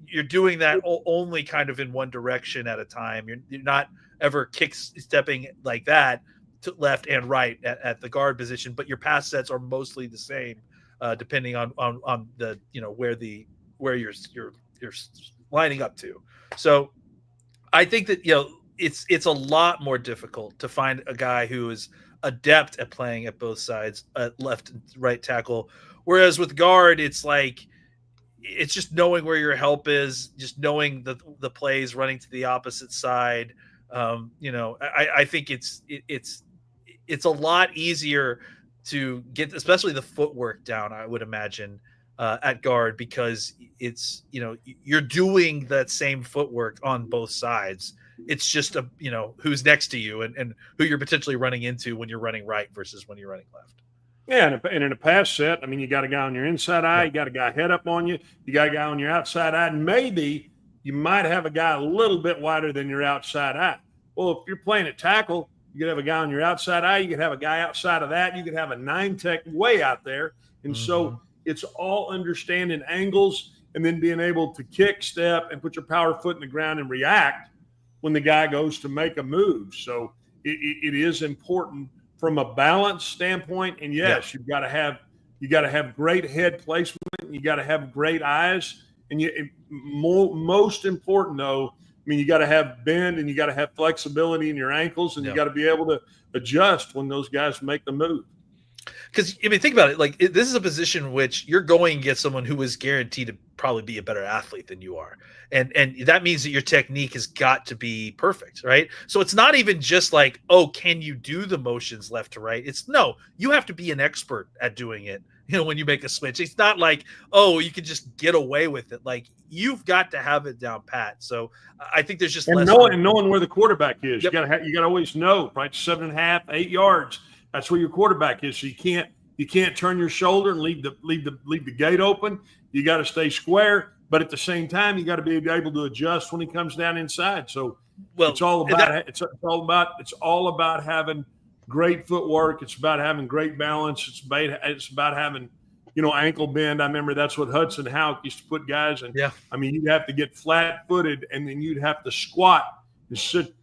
you're doing that only kind of in one direction at a time. You're not ever kick stepping like that to left and right at the guard position, but your pass sets are mostly the same, depending on the where you're lining up to. So I think that it's a lot more difficult to find a guy who is adept at playing at both sides, left and right tackle. Whereas with guard, it's just knowing where your help is, just knowing the plays, running to the opposite side. I think it's a lot easier to get, especially the footwork down, I would imagine, at guard, because it's, you're doing that same footwork on both sides. It's just who's next to you and who you're potentially running into when you're running right versus when you're running left. Yeah, and in a pass set, I mean, you got a guy on your inside eye, you got a guy head up on you, you got a guy on your outside eye, and maybe you might have a guy a little bit wider than your outside eye. Well, if you're playing at tackle, you could have a guy on your outside eye, you could have a guy outside of that, you could have a 9-tech way out there. And so it's all understanding angles and then being able to kick, step, and put your power foot in the ground and react when the guy goes to make a move. So it is important from a balance standpoint. And yes, you got to have great head placement. You got to have great eyes. And most important though, I mean, you got to have bend and you got to have flexibility in your ankles, and you got to be able to adjust when those guys make the move. Because, I mean, think about it. This is a position in which you're going to get someone who is guaranteed to probably be a better athlete than you are. And that means that your technique has got to be perfect, right? So it's not even just can you do the motions left to right? It's no, you have to be an expert at doing it. When you make a switch, it's not you can just get away with it. You've got to have it down pat. So I think there's just knowing where the quarterback is. Yep. You got to always know, right? 7.5, 8 yards. That's where your quarterback is. So you can't turn your shoulder and leave the gate open. You got to stay square, but at the same time, you got to be able to adjust when he comes down inside. So it's all about having great footwork. It's about having great balance. It's about having, ankle bend. I remember that's what Hudson Houck used to put guys in. Yeah. I mean, you'd have to get flat-footed, and then you'd have to squat and sit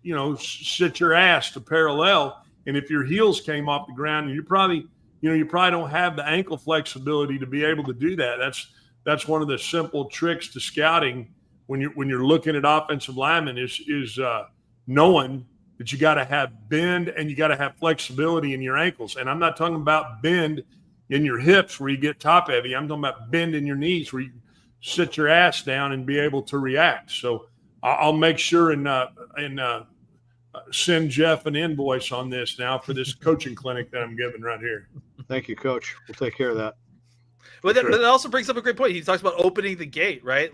your ass to parallel. And if your heels came off the ground, you probably don't have the ankle flexibility to be able to do that. That's one of the simple tricks to scouting when you're looking at offensive linemen is knowing that you got to have bend and you got to have flexibility in your ankles. And I'm not talking about bend in your hips where you get top heavy. I'm talking about bend in your knees where you sit your ass down and be able to react. So I'll make sure and send Jeff an invoice on this now for this coaching clinic that I'm giving right here. Thank you, Coach. We'll take care of that. But that also brings up a great point. He talks about opening the gate, right?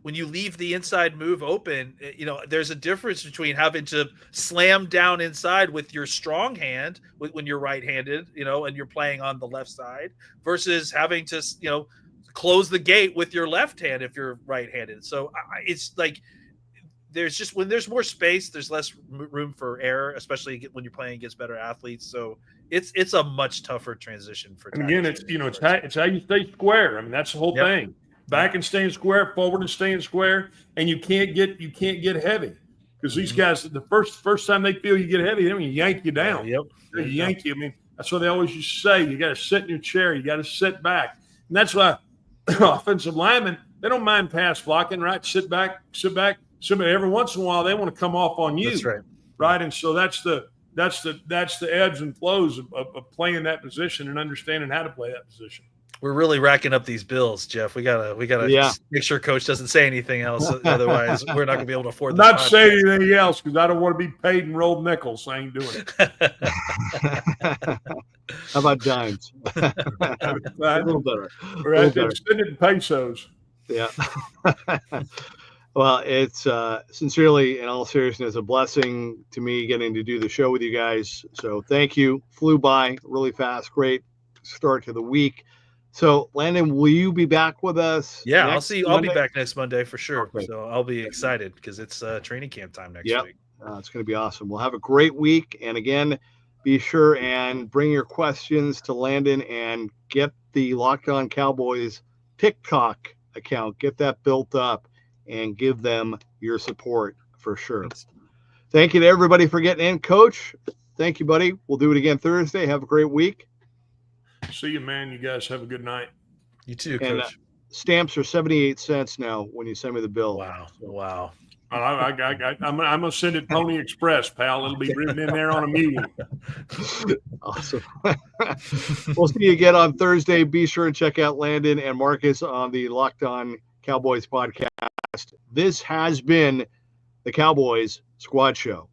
When you leave the inside move open, there's a difference between having to slam down inside with your strong hand when you're right-handed, and you're playing on the left side, versus having to, close the gate with your left hand if you're right-handed. So it's there's just, when there's more space, there's less room for error, especially when you're playing against better athletes. So it's a much tougher transition for. And again, it's how you stay square. I mean, that's the whole thing. Back and staying square, forward and staying square, and you can't get heavy, because these guys, the first time they feel you get heavy, they yank you down. They yank you. I mean, that's what they always used to say. You got to sit in your chair. You got to sit back, and that's why offensive linemen, they don't mind pass blocking. Right, sit back. Every once in a while, they want to come off on you. That's right. Right, and so that's the ebbs and flows of playing that position and understanding how to play that position. We're really racking up these bills, Jeff. We gotta just make sure Coach doesn't say anything else. Otherwise, we're not gonna be able to afford. Not say anything else because I don't want to be paid in rolled nickels. I ain't doing it. How about dimes? A little better. Right, send it in pesos. Yeah. Well, it's sincerely, in all seriousness, a blessing to me getting to do the show with you guys. So thank you. Flew by really fast. Great start to the week. So, Landon, will you be back with us? Yeah, I'll see you. I'll be back next Monday for sure. Okay. So I'll be excited because it's training camp time next week. It's going to be awesome. We'll have a great week. And again, be sure and bring your questions to Landon and get the Locked On Cowboys TikTok account. Get that built up and give them your support for sure. Thank you to everybody for getting in. Coach, thank you, buddy. We'll do it again Thursday. Have a great week. See you, man. You guys have a good night. You too, and, Coach. Stamps are 78 cents now when you send me the bill. Wow. I'm gonna send it Pony Express, pal. It'll be written in there on a mule. Awesome. We'll see you again on Thursday. Be sure and check out Landon and Marcus on the Locked On Cowboys podcast. This has been the Cowboys Squad Show.